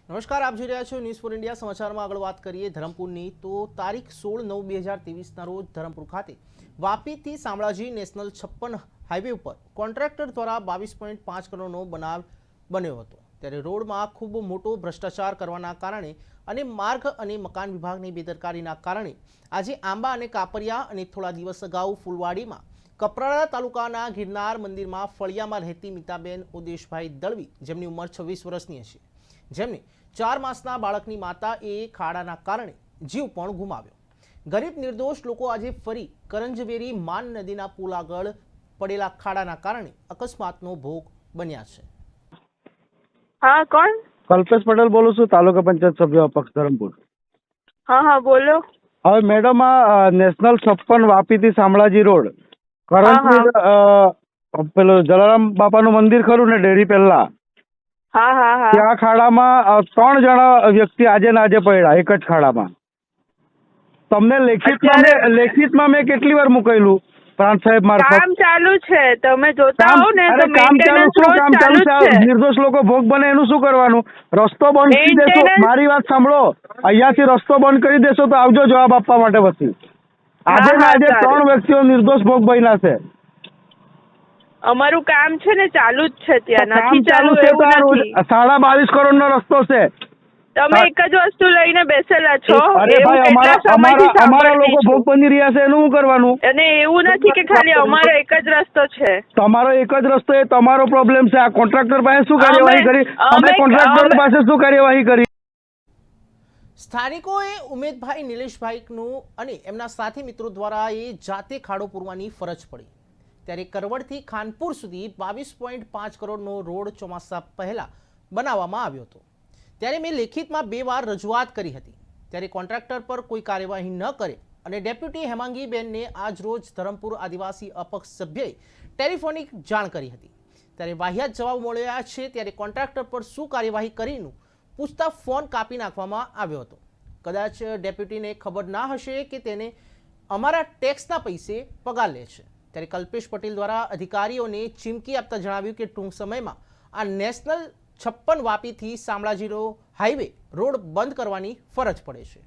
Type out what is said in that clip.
નમસ્કાર, આપ જોઈ રહ્યા છો ન્યૂઝ ફોર ઇન્ડિયા। સમાચારમાં આગળ વાત કરીએ ધરમપુરની તો તારીખ 16/9/2023ના રોજ ધરમપુર ખાતે વાપીથી શામળાજી નેશનલ 56 હાઈવે ઉપર કોન્ટ્રાક્ટર દ્વારા 22.5 કરોડનો બનાવ બન્યો હતો। ત્યારે રોડમાં ખૂબ મોટો ભ્રષ્ટાચાર કરવાના કારણે અને માર્ગ અને મકાન વિભાગની બેદરકારીના કારણે આજે આંબા અને કાપરિયા અને થોડા દિવસ અગાઉ ફૂલવાડીમાં કપરાડા તાલુકાના ગિરનાર મંદિરમાં ફળિયામાં રહેતી મીતાબેન ઉદેશભાઈ દળવી, જેમની ઉંમર 26 વર્ષની છે, જેમને 4 માસના બાળકની માતા એ ખાડાના કારણે જીવ પણ ગુમાવ્યો। ગરીબ નિર્દોષ લોકો આજે ફરી કરંજવેરી માન નદીના પુલ આગળ પડેલા ખાડાના કારણે અકસ્માતનો ભોગ બન્યા છે। हाँ कौन? कल्पेश पटेल बोलूँ છું, તાલુકા પંચાયત સભ્ય અપક્ષ ધરમપુર। हाँ हाँ बोलो। હવે મેડમ, આ નેશનલ 56 વાપીથી શામળાજી રોડ કરંટ પેલું જલારામ બાપાનું મંદિર ખરું ને, ડેરી પહેલા हाँ हाँ हाँ ત્યાં ખાડામાં 3 જણા વ્યક્તિ આજે ને આજે પડ્યા એક જ ખાડામાં। તમને લેખિતમાં મેં કેટલી વાર મૂકેલું પ્રાંત સાહેબ મારફત। કામ ચાલુ છે, તમે જોતા હો ને તો કામ ચાલુ મેન્ટેનન્સ શું રોજ કામ ચાલુ ચાલુ છે? છે। નિર્દોષ લોકો ભોગ બને એનું શું કરવાનું? રસ્તો બંધ કરી દેશો, Maintenance- મારી વાત સાંભળો, અહીંયાથી રસ્તો બંધ કરી દેશો તો આવજો જવાબ આપવા માટે। પછી આજે ને હા, આજે સારું। 3 વ્યક્તિઓ નિર્દોષ ભોગ બન્યા છે। અમારું કામ છે ને ચાલુ જ છે, ત્યાં કામ નથી ચાલુ છે તો એવું આ રોજ નથી। 22.5 કરોડનો રસ્તો છે। તમે એક જ વસ્તુ લઈને બેસેલા છો, અરે એવું ભાઈ, કેટલા સમયથી અમારા લોકો સાંભળતી ભોગ છું। બની રહ્યા છે એનું શું કરવાનું? અને એવું નથી કે ખાલી અમારો એક જ રસ્તો છે। તમારો એક જ રસ્તો, એ તમારો પ્રોબ્લેમ છે। આ કોન્ટ્રાક્ટર પાસે શું કાર્યવાહી કરી? તમે કોન્ટ્રાક્ટર પાસે શું કાર્યવાહી કરી? સ્થાનિકોએ ઉમેદભાઈ નિલેશભાઈનું અને એમના સાથી મિત્રો દ્વારા એ જાતે ખાડો પૂરવાની ફરજ પડી। ત્યારે કરવડથી ખાનપુર સુધી 22.5 કરોડનો રોડ ચોમાસા પહેલા બનાવવામાં આવ્યો હતો। ત્યારે મેં લેખિતમાં 2 વાર રજૂઆત કરી હતી। ત્યારે કોન્ટ્રાક્ટર પર કોઈ કાર્યવાહી ન કરે અને ડેપ્યુટી હેમાંગીબેનને આજ રોજ ધરમપુર આદિવાસી અપક્ષ સભ્યએ ટેલિફોનિક જાણ કરી હતી। ત્યારે વાહિયાત જવાબ મળ્યા છે। ત્યારે કોન્ટ્રાક્ટર પર શું કાર્યવાહી કરીનું પૂછતા ફોન કાપી નાખવામાં આવ્યો હતો। કદાચ ડેપ્યુટીને ખબર ના હશે કે તેને અમારા ટેક્સના પૈસે પગાર લે છે। ત્યારે કલ્પેશ પટેલ દ્વારા અધિકારીઓને ચીમકી આપતા જણાવ્યું કે ટૂંક સમયમાં આ નેશનલ 56 વાપીથી શામળાજીનો હાઈવે રોડ બંધ કરવાની ફરજ પડે છે।